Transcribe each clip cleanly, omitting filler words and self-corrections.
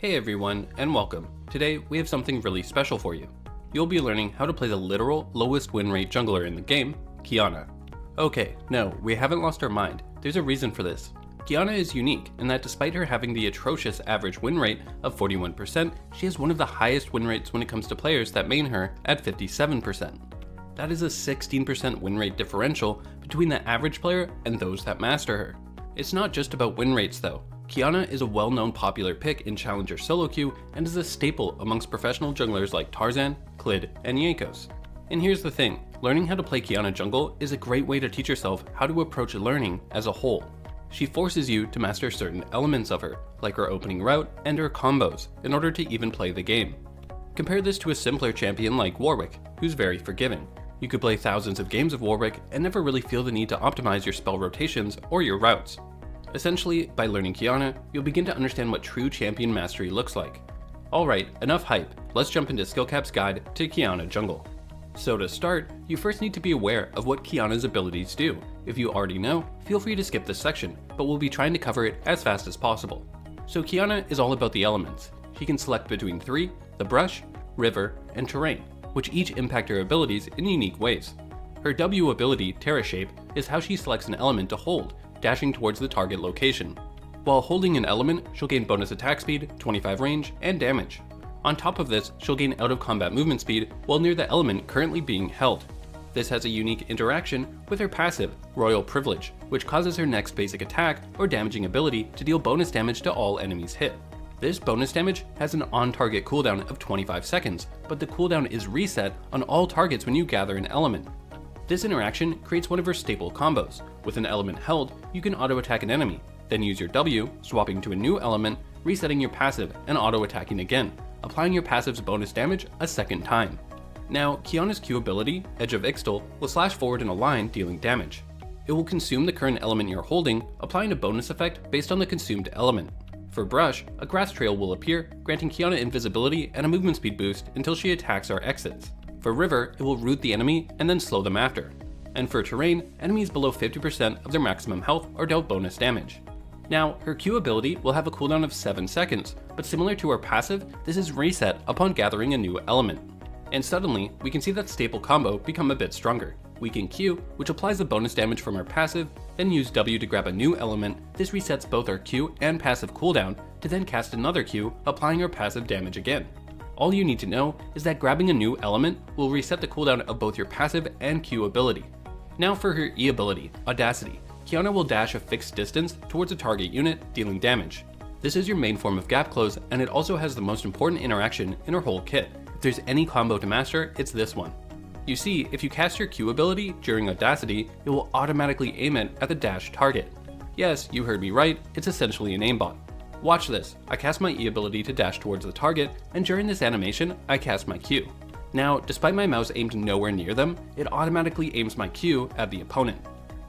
Hey everyone, and welcome. Today we have something really special for you. You'll be learning how to play the literal lowest win rate jungler in the game, QIYANA. Okay, no, we haven't lost our mind. There's a reason for this. QIYANA is unique in that despite her having the atrocious average win rate of 41%, she has one of the highest win rates when it comes to players that main her at 57%. That is a 16% win rate differential between the average player and those that master her. It's not just about win rates though. QIYANA is a well-known popular pick in Challenger solo queue and is a staple amongst professional junglers like Tarzan, Clid, and Yakos. And here's the thing, learning how to play QIYANA jungle is a great way to teach yourself how to approach learning as a whole. She forces you to master certain elements of her, like her opening route and her combos, in order to even play the game. Compare this to a simpler champion like Warwick, who's very forgiving. You could play thousands of games of Warwick and never really feel the need to optimize your spell rotations or your routes. Essentially, by learning QIYANA, you'll begin to understand what true champion mastery looks like. Alright, enough hype, let's jump into SkillCap's guide to QIYANA jungle. So to start, you first need to be aware of what QIYANA's abilities do. If you already know, feel free to skip this section, but we'll be trying to cover it as fast as possible. So QIYANA is all about the elements. She can select between 3, the brush, river, and terrain, which each impact her abilities in unique ways. Her W ability, Terra Shape, is how she selects an element to hold, dashing towards the target location. While holding an element, she'll gain bonus attack speed, 25 range, and damage. On top of this, she'll gain out of combat movement speed while near the element currently being held. This has a unique interaction with her passive, Royal Privilege, which causes her next basic attack or damaging ability to deal bonus damage to all enemies hit. This bonus damage has an on-target cooldown of 25 seconds, but the cooldown is reset on all targets when you gather an element. This interaction creates one of her staple combos. With an element held, you can auto-attack an enemy, then use your W, swapping to a new element, resetting your passive, and auto-attacking again, applying your passive's bonus damage a second time. Now, QIYANA's Q ability, Edge of Ixtal, will slash forward in a line dealing damage. It will consume the current element you're holding, applying a bonus effect based on the consumed element. For Brush, a grass trail will appear, granting QIYANA invisibility and a movement speed boost until she attacks or exits. For River, it will root the enemy and then slow them after. And for Terrain, enemies below 50% of their maximum health are dealt bonus damage. Now, her Q ability will have a cooldown of 7 seconds, but similar to her passive, this is reset upon gathering a new element. And suddenly, we can see that staple combo become a bit stronger. We can Q, which applies the bonus damage from her passive, then use W to grab a new element. This resets both our Q and passive cooldown, to then cast another Q, applying her passive damage again. All you need to know is that grabbing a new element will reset the cooldown of both your passive and Q ability. Now for her E ability, Audacity. QIYANA will dash a fixed distance towards a target unit, dealing damage. This is your main form of gap close, and it also has the most important interaction in her whole kit. If there's any combo to master, it's this one. You see, if you cast your Q ability during Audacity, it will automatically aim it at the dash target. Yes, you heard me right, it's essentially an aimbot. Watch this, I cast my E ability to dash towards the target, and during this animation, I cast my Q. Now, despite my mouse aimed nowhere near them, it automatically aims my Q at the opponent.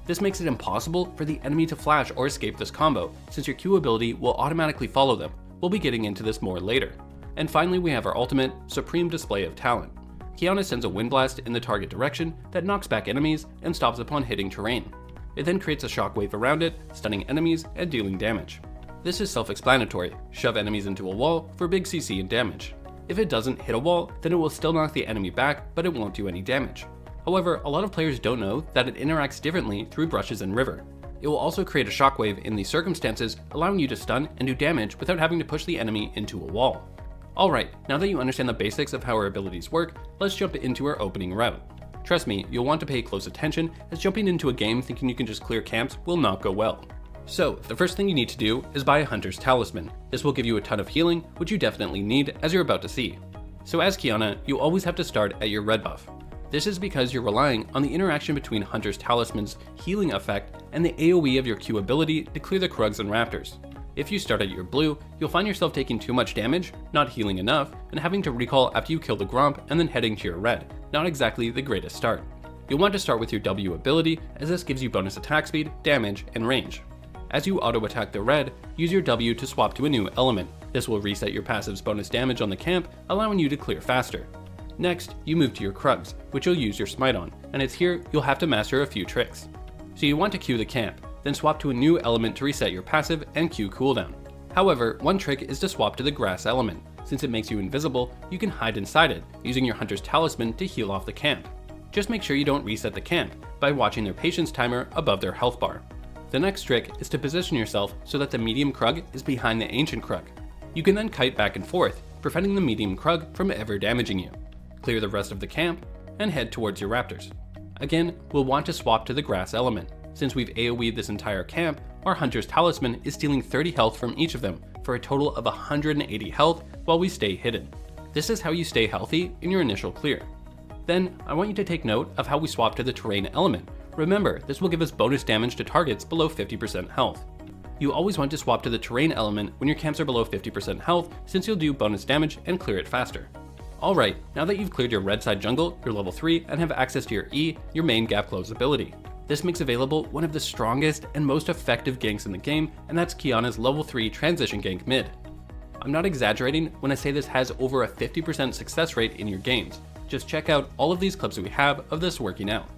This makes it impossible for the enemy to flash or escape this combo, since your Q ability will automatically follow them. We'll be getting into this more later. And finally we have our ultimate, Supreme Display of Talent. QIYANA sends a wind blast in the target direction that knocks back enemies and stops upon hitting terrain. It then creates a shockwave around it, stunning enemies and dealing damage. This is self-explanatory, shove enemies into a wall for big CC and damage. If it doesn't hit a wall, then it will still knock the enemy back, but it won't do any damage. However, a lot of players don't know that it interacts differently through brushes and river. It will also create a shockwave in these circumstances, allowing you to stun and do damage without having to push the enemy into a wall. Alright, now that you understand the basics of how her abilities work, let's jump into her opening route. Trust me, you'll want to pay close attention, as jumping into a game thinking you can just clear camps will not go well. So, the first thing you need to do is buy a Hunter's Talisman. This will give you a ton of healing, which you definitely need, as you're about to see. So as QIYANA, you always have to start at your red buff. This is because you're relying on the interaction between Hunter's Talisman's healing effect and the AoE of your Q ability to clear the Krugs and Raptors. If you start at your blue, you'll find yourself taking too much damage, not healing enough, and having to recall after you kill the Gromp and then heading to your red. Not exactly the greatest start. You'll want to start with your W ability, as this gives you bonus attack speed, damage, and range. As you auto-attack the red, use your W to swap to a new element. This will reset your passive's bonus damage on the camp, allowing you to clear faster. Next, you move to your Krugs, which you'll use your Smite on, and it's here you'll have to master a few tricks. So you want to Q the camp, then swap to a new element to reset your passive and Q cooldown. However, one trick is to swap to the grass element. Since it makes you invisible, you can hide inside it, using your hunter's talisman to heal off the camp. Just make sure you don't reset the camp by watching their patience timer above their health bar. The next trick is to position yourself so that the medium Krug is behind the ancient Krug. You can then kite back and forth, preventing the medium Krug from ever damaging you. Clear the rest of the camp, and head towards your raptors. Again, we'll want to swap to the grass element. Since we've AoE'd this entire camp, our hunter's talisman is stealing 30 health from each of them for a total of 180 health while we stay hidden. This is how you stay healthy in your initial clear. Then, I want you to take note of how we swap to the terrain element. Remember, this will give us bonus damage to targets below 50% health. You always want to swap to the terrain element when your camps are below 50% health, since you'll do bonus damage and clear it faster. Alright, now that you've cleared your red side jungle, your level 3, and have access to your E, your main gap close ability. This makes available one of the strongest and most effective ganks in the game, and that's QIYANA's level 3 transition gank mid. I'm not exaggerating when I say this has over a 50% success rate in your games. Just check out all of these clips that we have of this working out.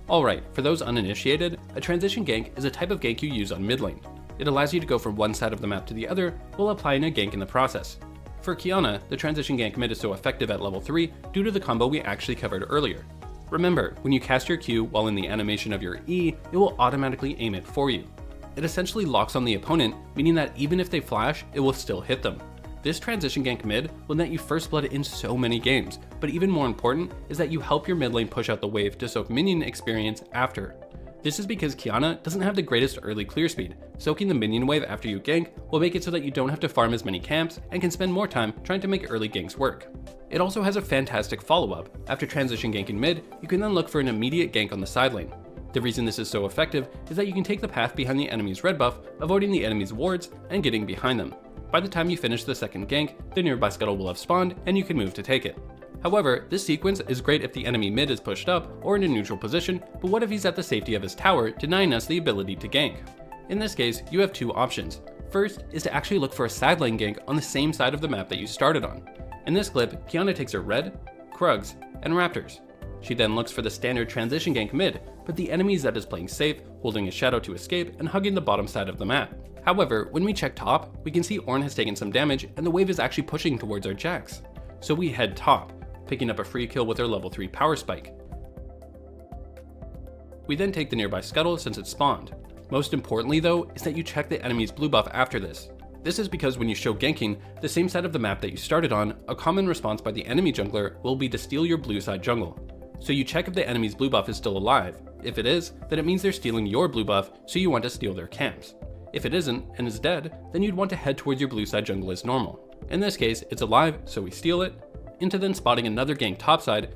Alright, for those uninitiated, a transition gank is a type of gank you use on mid lane. It allows you to go from one side of the map to the other while applying a gank in the process. For QIYANA, the transition gank mid is so effective at level 3 due to the combo we actually covered earlier. Remember, when you cast your Q while in the animation of your E, it will automatically aim it for you. It essentially locks on the opponent, meaning that even if they flash, it will still hit them. This transition gank mid will net you first blood in so many games, but even more important is that you help your mid lane push out the wave to soak minion experience after. This is because QIYANA doesn't have the greatest early clear speed. Soaking the minion wave after you gank will make it so that you don't have to farm as many camps and can spend more time trying to make early ganks work. It also has a fantastic follow-up. After transition ganking mid, you can then look for an immediate gank on the side lane. The reason this is so effective is that you can take the path behind the enemy's red buff, avoiding the enemy's wards and getting behind them. By the time you finish the second gank, the nearby scuttle will have spawned and you can move to take it. However, this sequence is great if the enemy mid is pushed up or in a neutral position, but what if he's at the safety of his tower, denying us the ability to gank? In this case, you have two options. First is to actually look for a side lane gank on the same side of the map that you started on. In this clip, QIYANA takes her red, Krugs, and raptors. She then looks for the standard transition gank mid, but the enemy Zed is playing safe, holding his shadow to escape and hugging the bottom side of the map. However, when we check top, we can see Ornn has taken some damage and the wave is actually pushing towards our Jax. So we head top, picking up a free kill with our level 3 power spike. We then take the nearby scuttle since it spawned. Most importantly though, is that you check the enemy's blue buff after this. This is because when you show ganking the same side of the map that you started on, a common response by the enemy jungler will be to steal your blue side jungle. So you check if the enemy's blue buff is still alive. If it is, then it means they're stealing your blue buff, so you want to steal their camps. If it isn't, and is dead, then you'd want to head towards your blue side jungle as normal. In this case, it's alive, so we steal it, into then spotting another gank topside,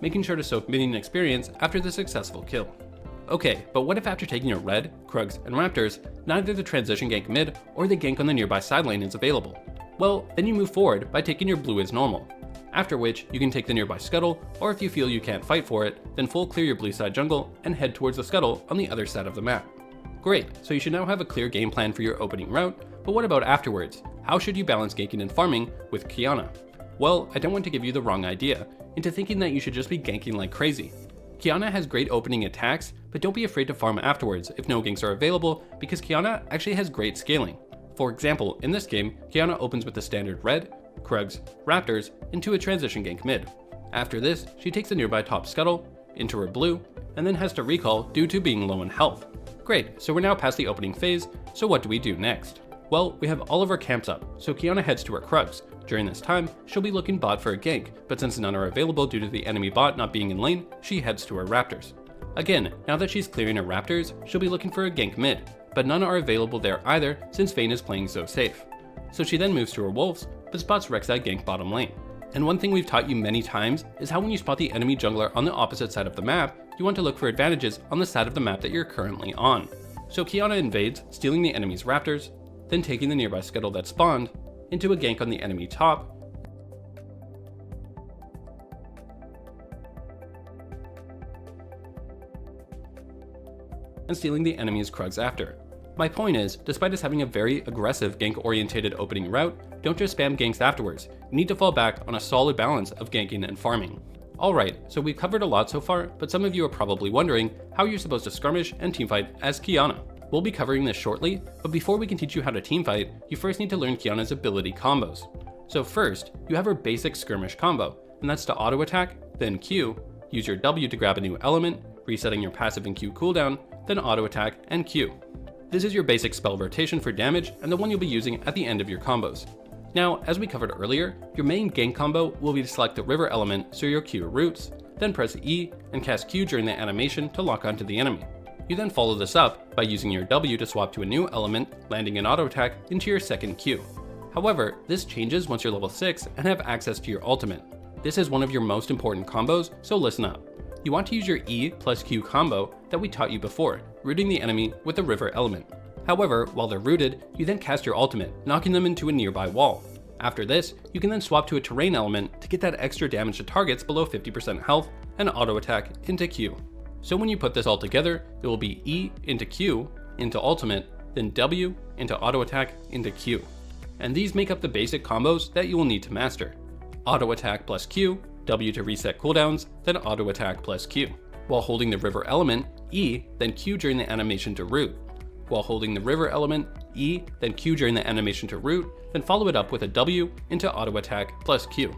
making sure to soak minion experience after the successful kill. Okay, but what if after taking your red, Krugs, and raptors, neither the transition gank mid or the gank on the nearby side lane is available? Well, then you move forward by taking your blue as normal. After which, you can take the nearby scuttle, or if you feel you can't fight for it, then full clear your blue side jungle and head towards the scuttle on the other side of the map. Great, so you should now have a clear game plan for your opening route, but what about afterwards? How should you balance ganking and farming with QIYANA? Well, I don't want to give you the wrong idea, into thinking that you should just be ganking like crazy. QIYANA has great opening attacks, but don't be afraid to farm afterwards if no ganks are available, because QIYANA actually has great scaling. For example, in this game, QIYANA opens with the standard red, Krugs, raptors, into a transition gank mid. After this, she takes the nearby top scuttle, into her blue, and then has to recall due to being low in health. Great, so we're now past the opening phase, so what do we do next? Well, we have all of our camps up, so QIYANA heads to her Krugs. During this time, she'll be looking bot for a gank, but since none are available due to the enemy bot not being in lane, she heads to her raptors. Again, now that she's clearing her raptors, she'll be looking for a gank mid, but none are available there either since Vayne is playing so safe. So she then moves to her wolves, but spots Rek'Sai gank bottom lane. And one thing we've taught you many times is how when you spot the enemy jungler on the opposite side of the map, you want to look for advantages on the side of the map that you're currently on. So QIYANA invades, stealing the enemy's raptors, then taking the nearby scuttle that spawned, into a gank on the enemy top, and stealing the enemy's Krugs after. My point is, despite us having a very aggressive gank-orientated opening route, don't just spam ganks afterwards. You need to fall back on a solid balance of ganking and farming. Alright, so we've covered a lot so far, but some of you are probably wondering how you're supposed to skirmish and teamfight as QIYANA. We'll be covering this shortly, but before we can teach you how to teamfight, you first need to learn QIYANA's ability combos. So first, you have her basic skirmish combo, and that's to auto attack, then Q, use your W to grab a new element, resetting your passive and Q cooldown, then auto attack and Q. This is your basic spell rotation for damage and the one you'll be using at the end of your combos. Now, as we covered earlier, your main gank combo will be to select the river element so your Q roots, then press E and cast Q during the animation to lock onto the enemy. You then follow this up by using your W to swap to a new element, landing an auto attack into your second Q. However, this changes once you're level 6 and have access to your ultimate. This is one of your most important combos, so listen up. You want to use your E plus Q combo that we taught you before, rooting the enemy with the river element. However, while they're rooted, you then cast your ultimate, knocking them into a nearby wall. After this, you can then swap to a terrain element to get that extra damage to targets below 50% health and auto attack into Q. So when you put this all together, it will be E into Q into ultimate, then W into auto attack into Q. And these make up the basic combos that you will need to master. Auto attack plus Q, W to reset cooldowns, then auto attack plus Q. While holding the river element, E, then Q during the animation to root. While holding the river element, E, then Q during the animation to root, then follow it up with a W into auto attack plus Q.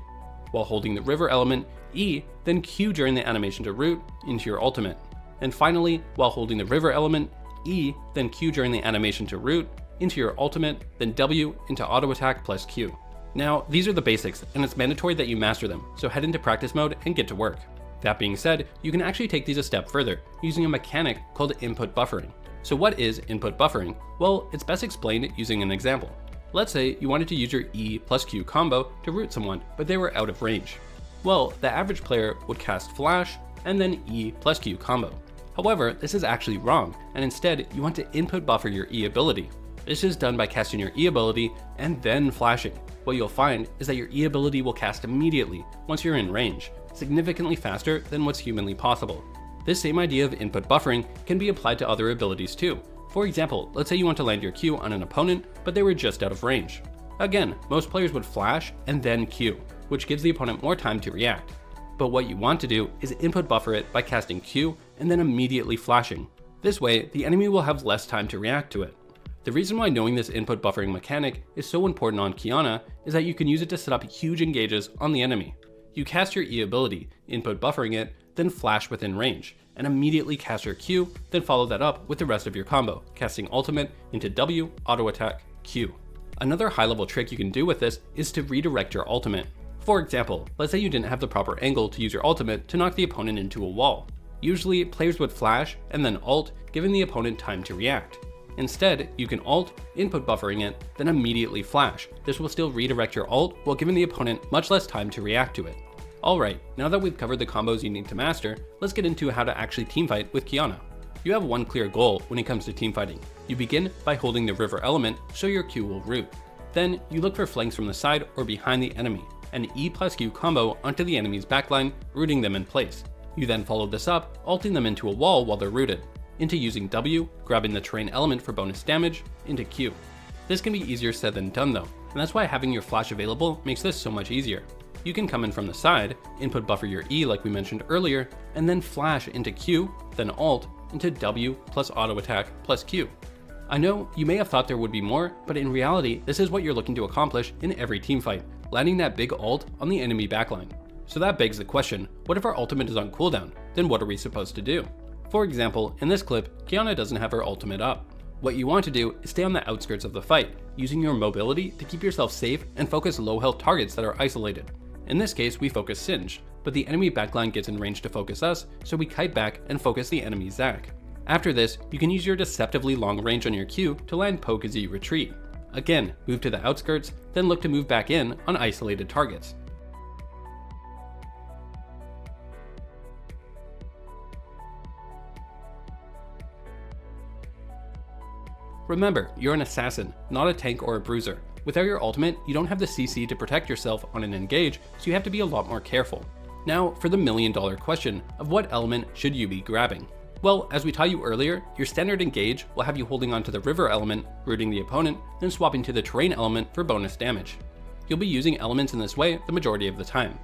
While holding the river element, E, then Q during the animation to root into your ultimate. And finally, while holding the river element, E, then Q during the animation to root into your ultimate, then W into auto attack plus Q. Now, these are the basics, and it's mandatory that you master them, so head into practice mode and get to work. That being said, you can actually take these a step further, using a mechanic called input buffering. So what is input buffering? Well, it's best explained using an example. Let's say you wanted to use your E plus Q combo to root someone, but they were out of range. Well, the average player would cast Flash, and then E plus Q combo. However, this is actually wrong, and instead you want to input buffer your E ability. This is done by casting your E ability and then flashing. What you'll find is that your E ability will cast immediately once you're in range, significantly faster than what's humanly possible. This same idea of input buffering can be applied to other abilities too. For example, let's say you want to land your Q on an opponent, but they were just out of range. Again, most players would flash and then Q, which gives the opponent more time to react. But what you want to do is input buffer it by casting Q and then immediately flashing. This way, the enemy will have less time to react to it. The reason why knowing this input buffering mechanic is so important on QIYANA is that you can use it to set up huge engages on the enemy. You cast your E ability, input buffering it, then flash within range, and immediately cast your Q, then follow that up with the rest of your combo, casting ultimate into W, auto attack, Q. Another high level trick you can do with this is to redirect your ultimate. For example, let's say you didn't have the proper angle to use your ultimate to knock the opponent into a wall. Usually, players would flash and then ult, giving the opponent time to react. Instead, you can ult, input buffering it, then immediately flash. This will still redirect your ult while giving the opponent much less time to react to it. Alright, now that we've covered the combos you need to master, let's get into how to actually teamfight with QIYANA. You have one clear goal when it comes to teamfighting. You begin by holding the river element so your Q will root. Then, you look for flanks from the side or behind the enemy, and E plus Q combo onto the enemy's backline, rooting them in place. You then follow this up, ulting them into a wall while they're rooted, into using W, grabbing the terrain element for bonus damage, into Q. This can be easier said than done though, and that's why having your flash available makes this so much easier. You can come in from the side, input buffer your E like we mentioned earlier, and then flash into Q, then ult, into W plus auto attack plus Q. I know you may have thought there would be more, but in reality, this is what you're looking to accomplish in every teamfight, landing that big ult on the enemy backline. So that begs the question, what if our ultimate is on cooldown? Then what are we supposed to do? For example, in this clip, QIYANA doesn't have her ultimate up. What you want to do is stay on the outskirts of the fight, using your mobility to keep yourself safe and focus low health targets that are isolated. In this case, we focus Singe, but the enemy backline gets in range to focus us, so we kite back and focus the enemy Zac. After this, you can use your deceptively long range on your Q to land poke as you retreat. Again, move to the outskirts, then look to move back in on isolated targets. Remember, you're an assassin, not a tank or a bruiser. Without your ultimate, you don't have the CC to protect yourself on an engage, so you have to be a lot more careful. Now, for the million-dollar question of what element should you be grabbing? Well, as we taught you earlier, your standard engage will have you holding onto the river element, rooting the opponent, then swapping to the terrain element for bonus damage. You'll be using elements in this way the majority of the time.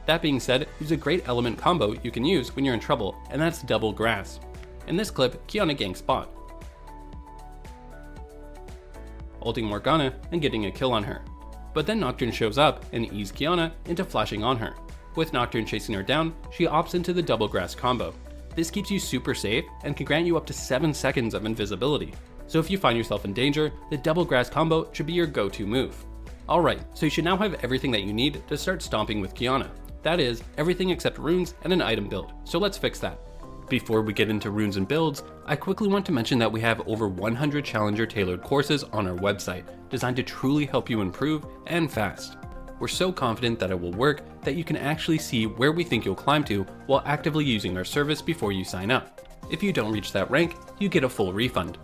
That being said, there's a great element combo you can use when you're in trouble, and that's double grass. In this clip, QIYANA ganks bot, ulting Morgana and getting a kill on her. But then Nocturne shows up and eases QIYANA into flashing on her. With Nocturne chasing her down, she opts into the double grass combo. This keeps you super safe and can grant you up to 7 seconds of invisibility. So if you find yourself in danger, the double grass combo should be your go-to move. Alright, so you should now have everything that you need to start stomping with QIYANA. That is, everything except runes and an item build, so let's fix that. Before we get into runes and builds, I quickly want to mention that we have over 100 challenger tailored courses on our website, designed to truly help you improve and fast. We're so confident that it will work that you can actually see where we think you'll climb to while actively using our service before you sign up. If you don't reach that rank, you get a full refund.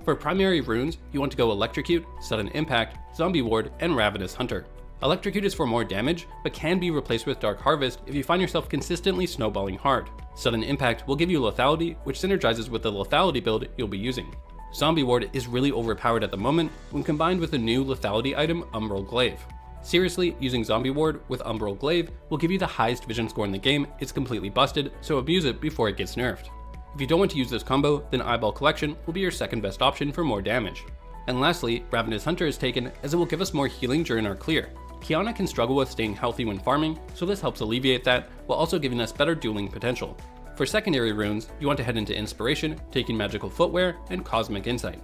For primary runes, you want to go Electrocute, Sudden Impact, Zombie Ward, and Ravenous Hunter. Electrocute is for more damage, but can be replaced with Dark Harvest if you find yourself consistently snowballing hard. Sudden Impact will give you lethality, which synergizes with the lethality build you'll be using. Zombie Ward is really overpowered at the moment when combined with the new lethality item Umbral Glaive. Seriously, using Zombie Ward with Umbral Glaive will give you the highest vision score in the game. It's completely busted, so abuse it before it gets nerfed. If you don't want to use this combo, then Eyeball Collection will be your second best option for more damage. And lastly, Ravenous Hunter is taken as it will give us more healing during our clear. QIYANA can struggle with staying healthy when farming, so this helps alleviate that while also giving us better dueling potential. For secondary runes, you want to head into Inspiration, taking Magical Footwear and Cosmic Insight.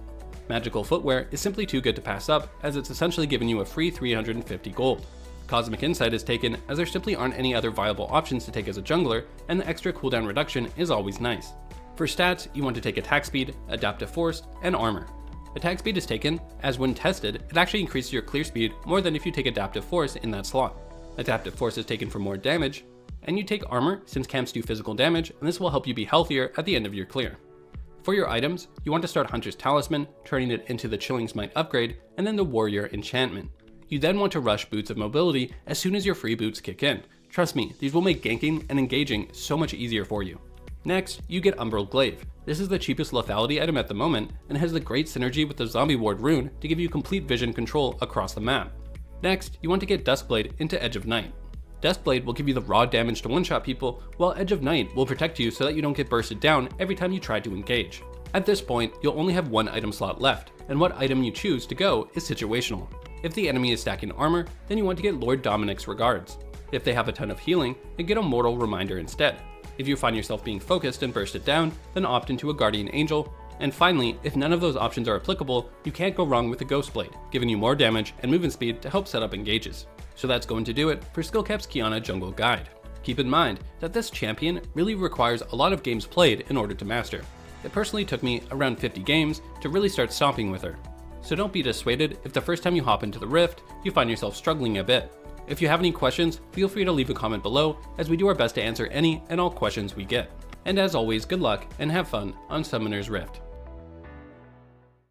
Magical Footwear is simply too good to pass up, as it's essentially giving you a free 350 gold. Cosmic Insight is taken as there simply aren't any other viable options to take as a jungler, and the extra cooldown reduction is always nice. For stats, you want to take Attack Speed, Adaptive Force, and Armor. Attack Speed is taken, as when tested, it actually increases your clear speed more than if you take Adaptive Force in that slot. Adaptive Force is taken for more damage, and you take Armor since camps do physical damage, and this will help you be healthier at the end of your clear. For your items, you want to start Hunter's Talisman, turning it into the Chilling Smite upgrade, and then the Warrior Enchantment. You then want to rush Boots of Mobility as soon as your free boots kick in. Trust me, these will make ganking and engaging so much easier for you. Next, you get Umbral Glaive. This is the cheapest lethality item at the moment, and has the great synergy with the Zombie Ward rune to give you complete vision control across the map. Next, you want to get Duskblade into Edge of Night. Duskblade will give you the raw damage to one-shot people, while Edge of Night will protect you so that you don't get bursted down every time you try to engage. At this point, you'll only have one item slot left, and what item you choose to go is situational. If the enemy is stacking armor, then you want to get Lord Dominic's Regards. If they have a ton of healing, then get a Mortal Reminder instead. If you find yourself being focused and bursted down, then opt into a Guardian Angel. And finally, if none of those options are applicable, you can't go wrong with the Ghostblade, giving you more damage and movement speed to help set up engages. So that's going to do it for Skill-Cap's QIYANA Jungle Guide. Keep in mind that this champion really requires a lot of games played in order to master. It personally took me around 50 games to really start stomping with her. So don't be dissuaded if the first time you hop into the Rift, you find yourself struggling a bit. If you have any questions, feel free to leave a comment below, as we do our best to answer any and all questions we get. And as always, good luck and have fun on Summoner's Rift.